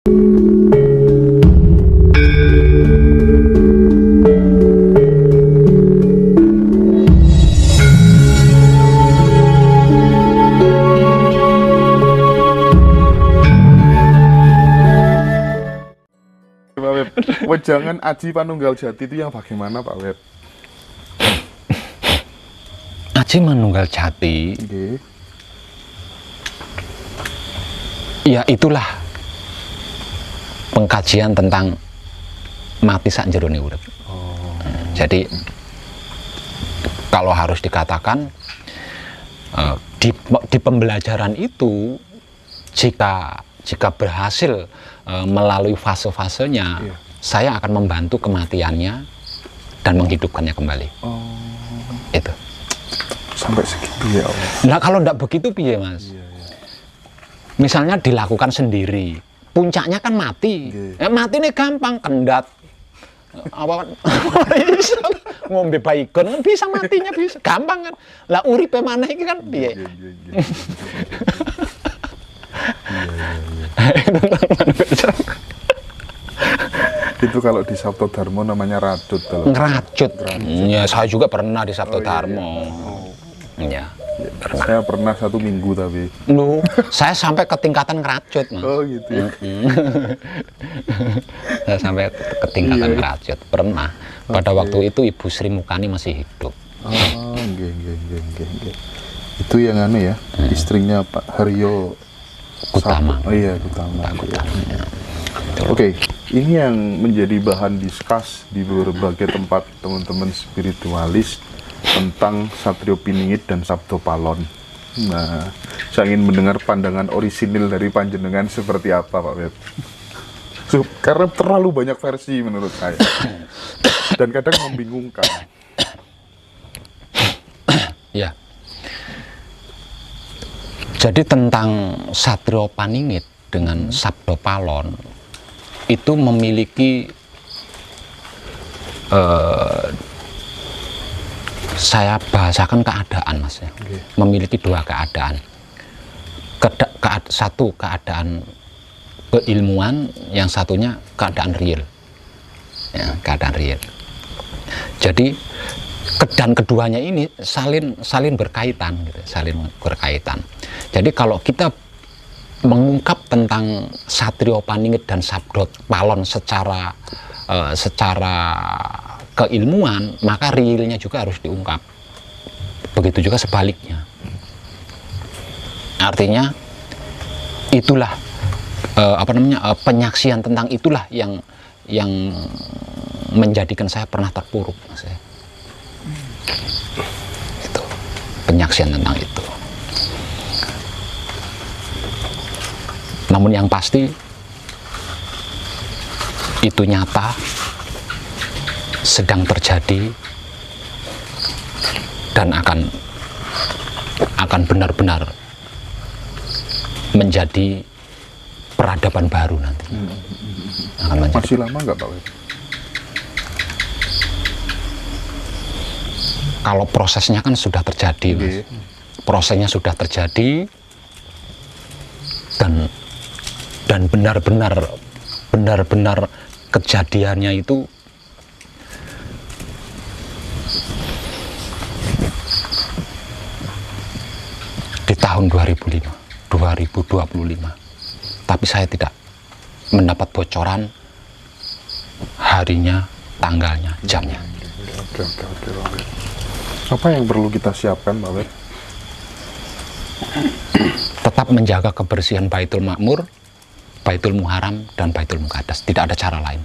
Pak Web, wejangan Aji Panunggal Jati itu yang bagaimana Pak Web? Aji Manunggal Jati, Nggih. ya itulah pengkajian tentang mati sak jerone urip. Jadi kalau harus dikatakan di pembelajaran itu jika berhasil melalui fase-fasenya, Iya. saya akan membantu kematiannya dan menghidupkannya kembali. Itu. Sampai segitu ya Allah. Nah kalau tidak begitu piye Mas? Iya. Misalnya dilakukan sendiri, puncaknya kan mati. Mati ini gampang, kendat. Apa ngombe baygon kan bisa matinya bisa, gampang kan. Lah uripe maneh iki kan piye? Itu kalau di Sabto Dharma namanya radut. Ngerajut. Ya, saya juga pernah di Sabto Dharma. Ya. Saya pernah 1 minggu tapi. Loh, saya sampai ke tingkatan ngerajut, Mas. Oh gitu ya. Saya sampai ke tingkatan ngerajut. Pernah. Pada waktu itu Ibu Sri Mulyani masih hidup. Oh, nggih. Itu yang anu ya, istrinya Pak Haryo Kutama. Oh iya, Kutama. Ya. Oke, ini yang menjadi bahan diskus di berbagai tempat teman-teman spiritualis tentang Satrio Piningit dan Sabdo Palon. Nah, saya ingin mendengar pandangan orisinil dari panjenengan seperti apa Pak Web. Karena terlalu banyak versi menurut saya dan kadang membingungkan. Ya. Jadi tentang Satrio Paningit dengan Sabdo Palon itu memiliki saya bahasakan keadaan Mas ya. Memiliki 2 keadaan. Satu keadaan keilmuan, yang satunya keadaan real. Ya, keadaan real. Jadi dan keduanya ini salin berkaitan gitu, saling berkaitan. Jadi kalau kita mengungkap tentang Satrio Paningit dan Sabdo Palon secara keilmuan, maka realnya juga harus diungkap. Begitu juga sebaliknya. Artinya itulah penyaksian tentang itulah yang menjadikan saya pernah terpuruk, Mas. Itu penyaksian tentang itu. Namun yang pasti itu nyata, sedang terjadi, dan akan benar-benar menjadi peradaban baru nanti. Masih lama nggak Pak Web? Kalau prosesnya kan sudah terjadi, Mas. Prosesnya sudah terjadi dan benar-benar kejadiannya itu di tahun 2025. Tapi saya tidak mendapat bocoran harinya, tanggalnya, jamnya. Oke. Apa yang perlu kita siapkan, Pak Web? Tetap menjaga kebersihan Baitul Makmur, Baitul Muharram, dan Baitul Muqaddas. Tidak ada cara lain.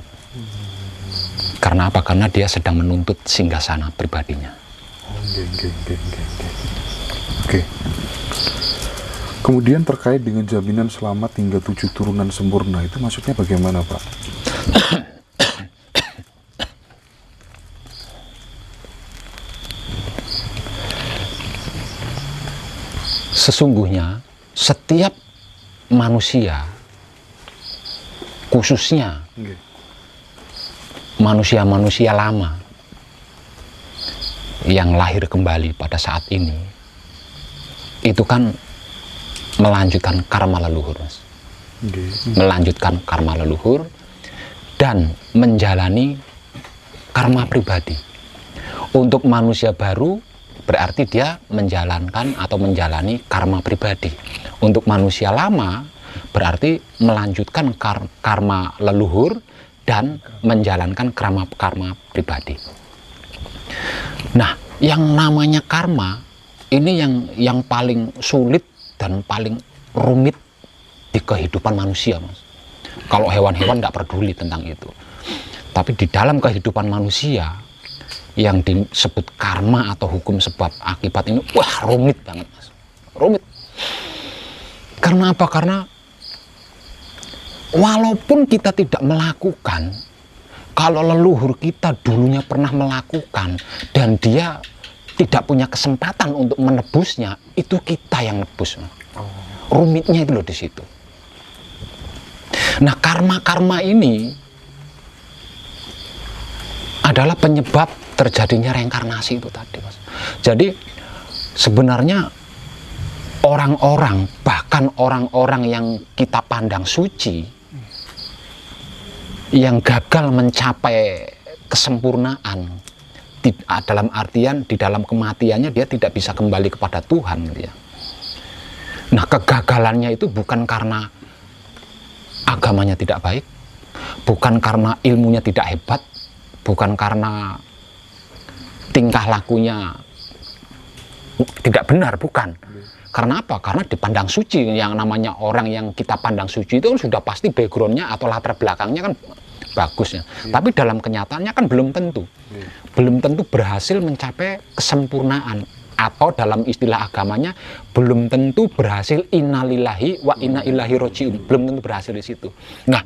Karena apa? Karena dia sedang menuntut singgasana pribadinya. Oke. Kemudian terkait dengan jaminan selamat hingga 7 turunan sempurna, itu maksudnya bagaimana, Pak? Sesungguhnya setiap manusia, khususnya manusia-manusia lama yang lahir kembali pada saat ini, itu kan melanjutkan karma leluhur, Mas. melanjutkan karma leluhur, dan menjalani karma pribadi. Untuk manusia baru berarti dia menjalankan atau menjalani karma pribadi. Untuk manusia lama berarti melanjutkan karma leluhur dan menjalankan karma pribadi. Nah, yang namanya karma ini yang paling sulit dan paling rumit di kehidupan manusia, Mas. Kalau hewan-hewan tidak peduli tentang itu. Tapi di dalam kehidupan manusia yang disebut karma atau hukum sebab akibat ini, wah, rumit banget, Mas. Rumit. Karena apa? Karena walaupun kita tidak melakukan, kalau leluhur kita dulunya pernah melakukan dan dia tidak punya kesempatan untuk menebusnya, itu kita yang nebus. Rumitnya itu loh di situ. Nah, karma-karma ini adalah penyebab terjadinya reinkarnasi itu tadi, Mas. Jadi sebenarnya orang-orang, bahkan orang-orang yang kita pandang suci, yang gagal mencapai kesempurnaan, dalam artian di dalam kematiannya dia tidak bisa kembali kepada Tuhan, gitu ya. Nah, kegagalannya itu bukan karena agamanya tidak baik, bukan karena ilmunya tidak hebat, bukan karena tingkah lakunya tidak benar, bukan. Karena apa? Karena dipandang suci. Yang namanya orang yang kita pandang suci itu sudah pasti backgroundnya atau latar belakangnya kan bagus ya. Tapi dalam kenyataannya kan belum tentu. Belum tentu berhasil mencapai kesempurnaan. Atau dalam istilah agamanya belum tentu berhasil innalillahi wa inna ilaihi rajiun. Belum tentu berhasil di situ. Nah,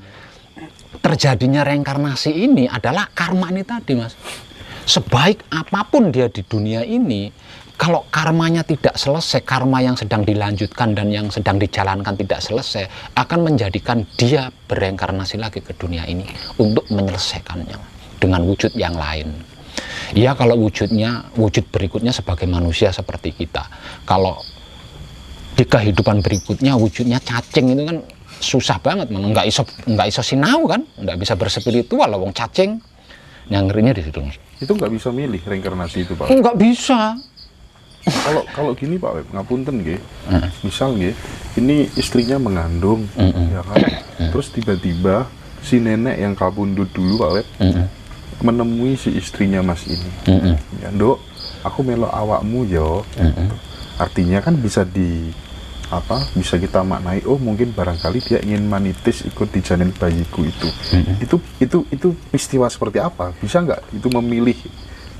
terjadinya reinkarnasi ini adalah karma ini tadi, Mas. Sebaik apapun dia di dunia ini, kalau karmanya tidak selesai, karma yang sedang dilanjutkan dan yang sedang dijalankan tidak selesai, akan menjadikan dia bereinkarnasi lagi ke dunia ini untuk menyelesaikannya dengan wujud yang lain. Ya, kalau wujud berikutnya sebagai manusia seperti kita. Kalau di kehidupan berikutnya wujudnya cacing, itu kan susah banget, nggak iso sinau kan, nggak bisa berspiritual, wong cacing. Yang ngerinya di situ. Itu nggak bisa milih reinkarnasi itu, Pak? Nggak bisa. Kalau gini, Pak Web, ngapunten nggih. Misal nggih, ini istrinya mengandung, ya kan? Terus tiba-tiba si nenek yang kabundut dulu, Pak Web, menemui si istrinya Mas ini. Ya, Nduk, aku melok awakmu yo. Artinya kan bisa bisa kita maknai, oh mungkin barangkali dia ingin manitis ikut di janin bayiku itu. Itu peristiwa seperti apa? Bisa nggak itu memilih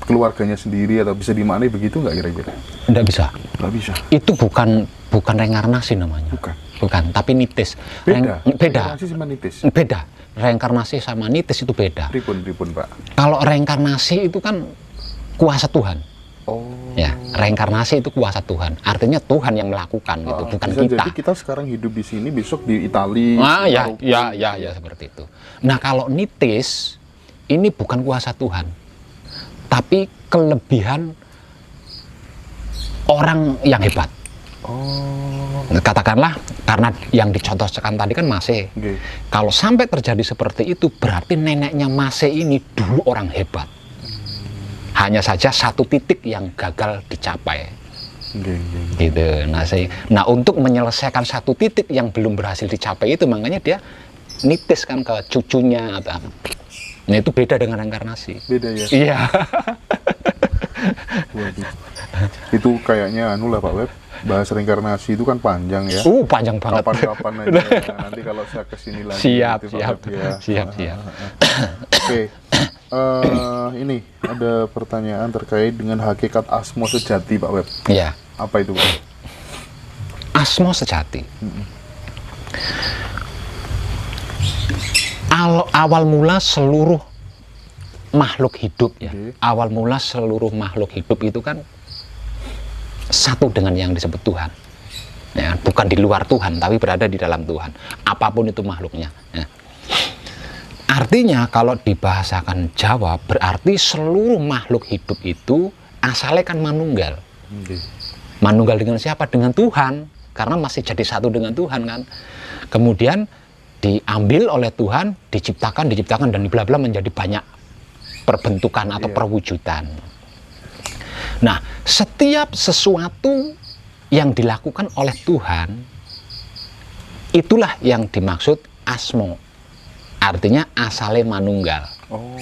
keluarganya sendiri atau bisa dimaknai begitu nggak kira-kira? Nggak bisa. Nggak bisa. Itu bukan reinkarnasi namanya. Bukan, tapi nitis. Beda. Reinkarnasi sama nitis. Beda. Reinkarnasi sama nitis itu beda. Pripun, Pak? Kalau reinkarnasi itu kan kuasa Tuhan. Oh. Ya, reinkarnasi itu kuasa Tuhan. Artinya Tuhan yang melakukan gitu, bukan bisa kita. Jadi kita sekarang hidup di sini, besok di Italia. Ya, seperti itu. Nah, kalau nitis ini bukan kuasa Tuhan, tapi kelebihan orang yang hebat. Katakanlah karena yang dicontohkan tadi kan Mase. Kalau sampai terjadi seperti itu, berarti neneknya Mase ini dulu orang hebat. Hanya saja satu titik yang gagal dicapai. Gitu. Nah, untuk menyelesaikan satu titik yang belum berhasil dicapai itu, makanya dia nitis kan ke cucunya atau apa. Nah, itu beda dengan reinkarnasi. Beda ya? Iya. Itu kayaknya lah Pak Web, bahas reinkarnasi itu kan panjang ya. Panjang banget. Kapan-kapan aja. Nanti kalau saya kesini lagi. Siap. Oke. Ini ada pertanyaan terkait dengan hakikat asmo sejati, Pak Web. Iya. Apa itu, Pak? Asmo sejati. Awal mula seluruh makhluk hidup ya. Awal mula seluruh makhluk hidup itu kan satu dengan yang disebut Tuhan. Ya, bukan di luar Tuhan, tapi berada di dalam Tuhan. Apapun itu makhluknya. Ya. Artinya kalau dibahasakan Jawa, berarti seluruh makhluk hidup itu asalnya kan manunggal. Manunggal dengan siapa? Dengan Tuhan. Karena masih jadi satu dengan Tuhan kan. Kemudian diambil oleh Tuhan, diciptakan dan bla bla menjadi banyak perbentukan atau perwujudan. Nah, setiap sesuatu yang dilakukan oleh Tuhan, itulah yang dimaksud asmo. Artinya asale manunggal. Oh.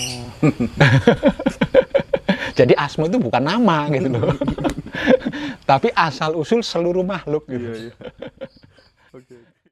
Jadi asmo itu bukan nama gitu loh. Tapi asal usul seluruh makhluk gitu. Iya.